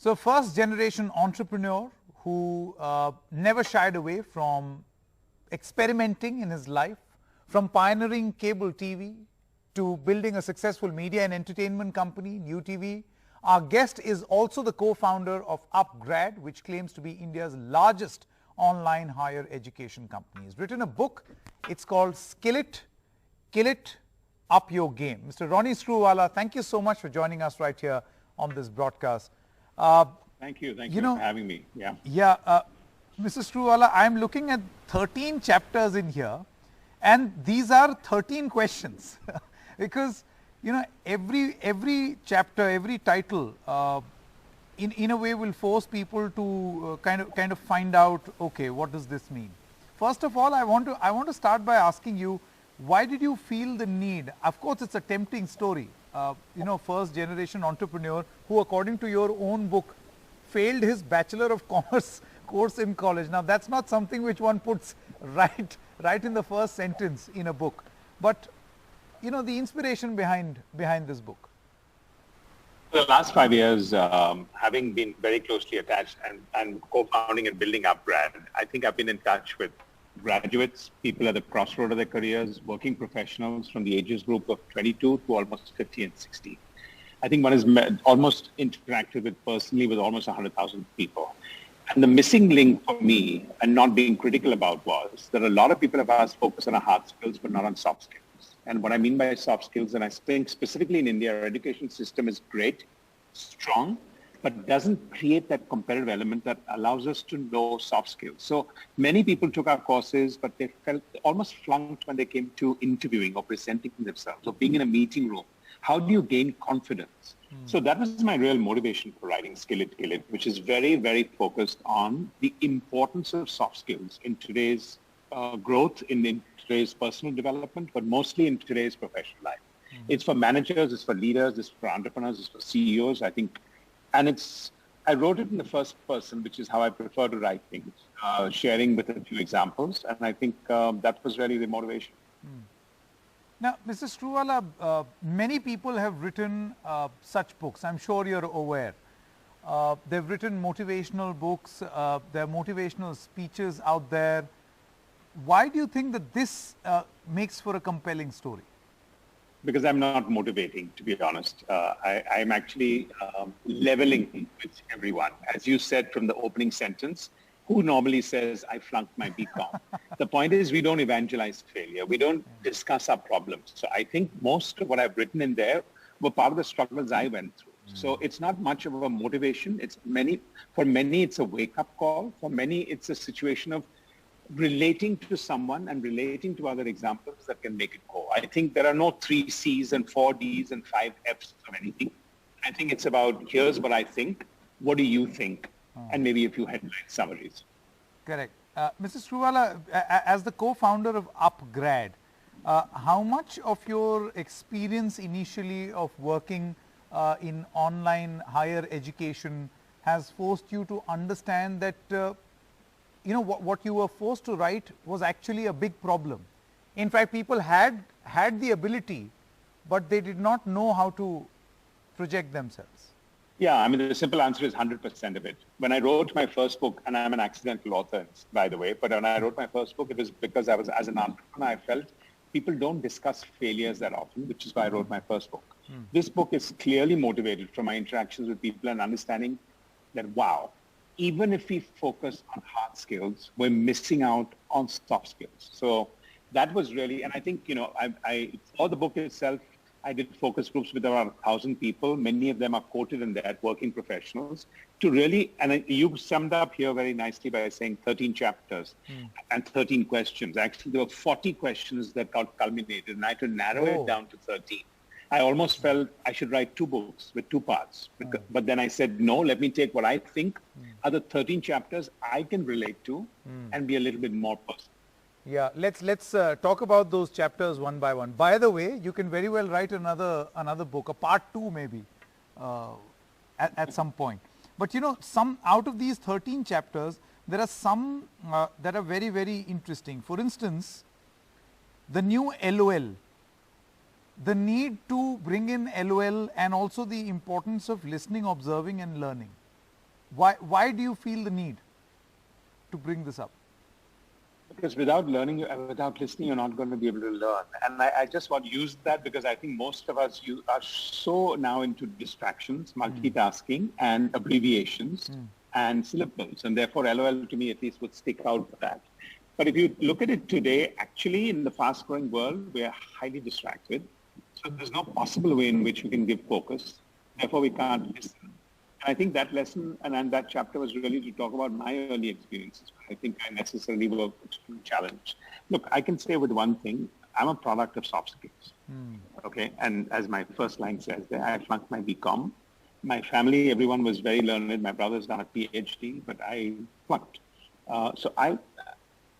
So, first generation entrepreneur who never shied away from experimenting in his life, from pioneering cable TV to building a successful media and entertainment company, UTV. Our guest is also the co-founder of UpGrad, which claims to be India's largest online higher education company. He's written a book. It's called Skill It, Kill It, Up Your Game. Mr. Ronnie Screwvala, thank you so much for joining us right here on this broadcast. Thank you for having me. Mr. Screwvala, I'm looking at 13 chapters in here, and these are 13 questions because every chapter, every title in a way will force people to kind of find out, okay, what does this mean? First of all, I want to start by asking you, why did you feel the need? Of course, it's a tempting story. First generation entrepreneur who, according to your own book, failed his Bachelor of Commerce course in college. Now, that's not something which one puts right in the first sentence in a book. But, the inspiration behind this book. For the last 5 years, having been very closely attached and co-founding and building UpGrad, I think I've been in touch with graduates, people at the crossroad of their careers, working professionals from the ages group of 22 to almost 50 and 60. I think one is almost interacted with personally with almost 100,000 people. And the missing link for me, and not being critical about, was that a lot of people of ours focus on our hard skills but not on soft skills. And what I mean by soft skills, and I think specifically in India, our education system is great, strong, but doesn't create that competitive element that allows us to know soft skills. So many people took our courses, but they felt almost flunked when they came to interviewing or presenting themselves or being in a meeting room. How do you gain confidence? So that was my real motivation for writing Skill It, Kill It, which is very, very focused on the importance of soft skills in today's growth, in today's personal development, but mostly in today's professional life. It's for managers, it's for leaders, it's for entrepreneurs, it's for CEOs, I think. And I wrote it in the first person, which is how I prefer to write things, sharing with a few examples. And I think that was really the motivation. Now, Mr. Screwvala, many people have written such books. I'm sure you're aware. They've written motivational books. There are motivational speeches out there. Why do you think that this makes for a compelling story? Because I'm not motivating, to be honest. I'm actually leveling with everyone. As you said from the opening sentence, who normally says, I flunked my BCom? The point is, we don't evangelize failure. We don't discuss our problems. So I think most of what I've written in there were part of the struggles I went through. So it's not much of a motivation. For many, it's a wake-up call. For many, it's a situation of relating to someone and relating to other examples that can make it go. I think there are no 3 C's and 4 D's and 5 F's of anything. I think it's about, here's what I think. What do you think? And maybe a few headline summaries. Correct. Mr. Screwvala, as the co-founder of UpGrad, how much of your experience initially of working in online higher education has forced you to understand that what you were forced to write was actually a big problem? In fact, people had the ability, but they did not know how to project themselves. Yeah, I mean, the simple answer is 100% of it. When I wrote my first book, and I'm an accidental author, by the way, but when I wrote my first book, it was because as an entrepreneur, I felt people don't discuss failures that often, which is why I wrote my first book. This book is clearly motivated from my interactions with people and understanding that, wow, even if we focus on hard skills, we're missing out on soft skills. So that was really, and I think, for the book itself, I did focus groups with around 1,000 people. Many of them are quoted in that, working professionals, to really, and you summed up here very nicely by saying 13 chapters and 13 questions. Actually, there were 40 questions that got culminated, and I had to narrow it down to 13. I almost felt I should write 2 books with 2 parts. But then I said, no, let me take what I think are the 13 chapters I can relate to and be a little bit more personal. Yeah, let's talk about those chapters one by one. By the way, you can very well write another book, a part 2 maybe, at some point. But some out of these 13 chapters, there are some that are very, very interesting. For instance, the new LOL, the need to bring in LOL, and also the importance of listening, observing and learning. Why do you feel the need to bring this up? Because without learning, without listening, you're not going to be able to learn. And I just want to use that because I think most of us are so now into distractions, multitasking, and abbreviations and syllables. And therefore, LOL to me at least would stick out for that. But if you look at it today, actually in the fast-growing world, we are highly distracted. So there's no possible way in which we can give focus. Therefore, we can't listen. And I think that lesson and that chapter was really to talk about my early experiences. I think I necessarily were challenged. Look, I can say with one thing, I'm a product of soft skills. Okay, and as my first line says there, I flunked my BCom. My family, everyone was very learned. My brother's done a PhD, but I flunked.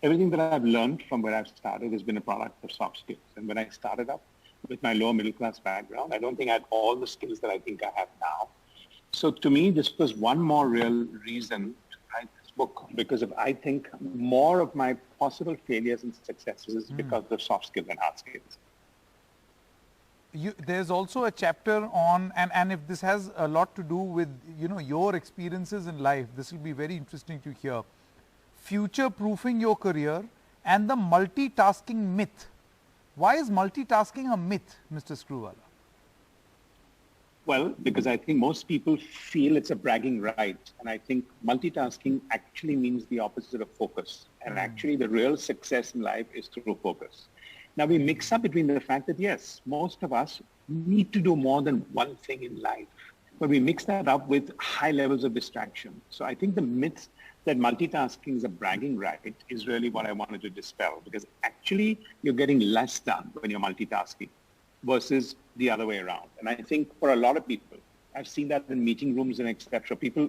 Everything that I've learned from where I've started has been a product of soft skills. And when I started up with my lower middle class background, I don't think I had all the skills that I think I have now. So to me, this was one more real reason to write this book, because I think more of my possible failures and successes is because of soft skills and hard skills. There's also a chapter on, and if this has a lot to do with, your experiences in life, this will be very interesting to hear. Future-proofing your career and the multitasking myth. Why is multitasking a myth, Mr. Screwvala? Well, because I think most people feel it's a bragging right. And I think multitasking actually means the opposite of focus. And actually the real success in life is through focus. Now we mix up between the fact that yes, most of us need to do more than one thing in life, but we mix that up with high levels of distraction. So I think the myth that multitasking is a bragging right is really what I wanted to dispel, because actually you're getting less done when you're multitasking versus the other way around. And I think for a lot of people, I've seen that in meeting rooms and etc. People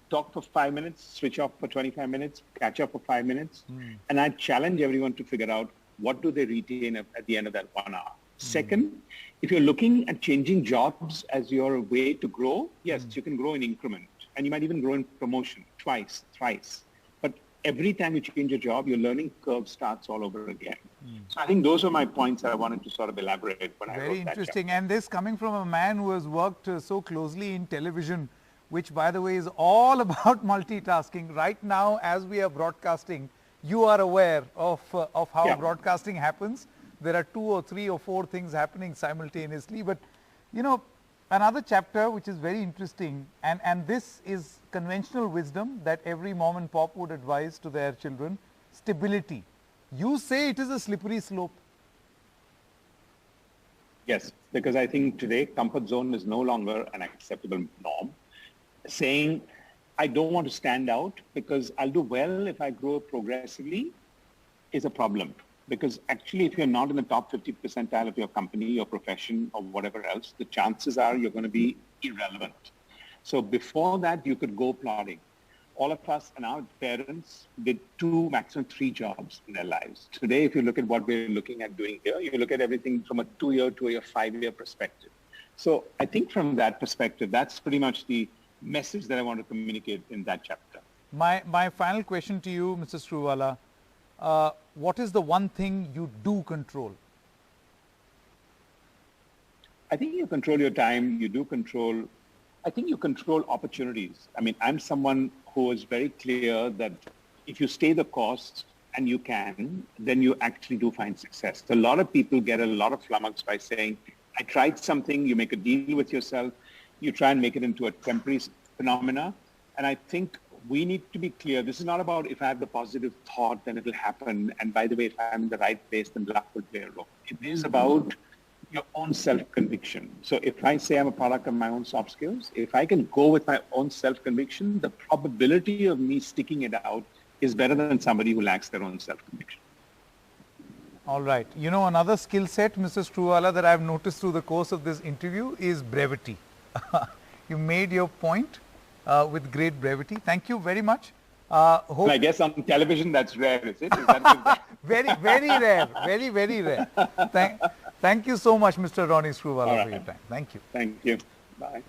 talk for 5 minutes, switch off for 25 minutes, catch up for 5 minutes. And I challenge everyone to figure out what do they retain at the end of that 1 hour. Second, if you're looking at changing jobs as your way to grow, yes, you can grow in increment. And you might even grow in promotion twice, thrice. But every time you change your job, your learning curve starts all over again. So I think those are my points that I wanted to sort of elaborate when I wrote that. Very interesting. And this coming from a man who has worked so closely in television, which by the way is all about multitasking. Right now, as we are broadcasting, you are aware of how broadcasting happens. There are 2 or 3 or 4 things happening simultaneously. But, another chapter which is very interesting, and this is conventional wisdom that every mom and pop would advise to their children, stability. You say it is a slippery slope. Yes, because I think today comfort zone is no longer an acceptable norm. Saying, I don't want to stand out because I'll do well if I grow progressively is a problem. Because actually, if you're not in the top 50 percentile of your company, your profession, or whatever else, the chances are you're going to be irrelevant. So before that, you could go plodding. All of us and our parents did 2, maximum 3 jobs in their lives. Today, if you look at what we're looking at doing here, you look at everything from a 2-year to a 5-year perspective. So I think from that perspective, that's pretty much the message that I want to communicate in that chapter. My final question to you, Mr. Screwvala, what is the one thing you do control? I think you control your time. I think you control opportunities. I mean, I'm someone who is very clear that if you stay the course and you can, then you actually do find success. So a lot of people get a lot of flummox by saying, I tried something, you make a deal with yourself, you try and make it into a temporary phenomena. And I think we need to be clear. This is not about if I have the positive thought, then it'll happen. And by the way, if I'm in the right place, then luck will play a role. It is about your own self-conviction. So if I say I'm a product of my own soft skills, if I can go with my own self-conviction, the probability of me sticking it out is better than somebody who lacks their own self-conviction. All right. Another skill set, Mr. Screwvala, that I've noticed through the course of this interview is brevity. You made your point with great brevity. Thank you very much. I guess on television that's rare, is it? Is that very, very rare. Very, very rare. Thank you so much, Mr. Ronnie Screwvala, for your time. Thank you. Thank you. Bye.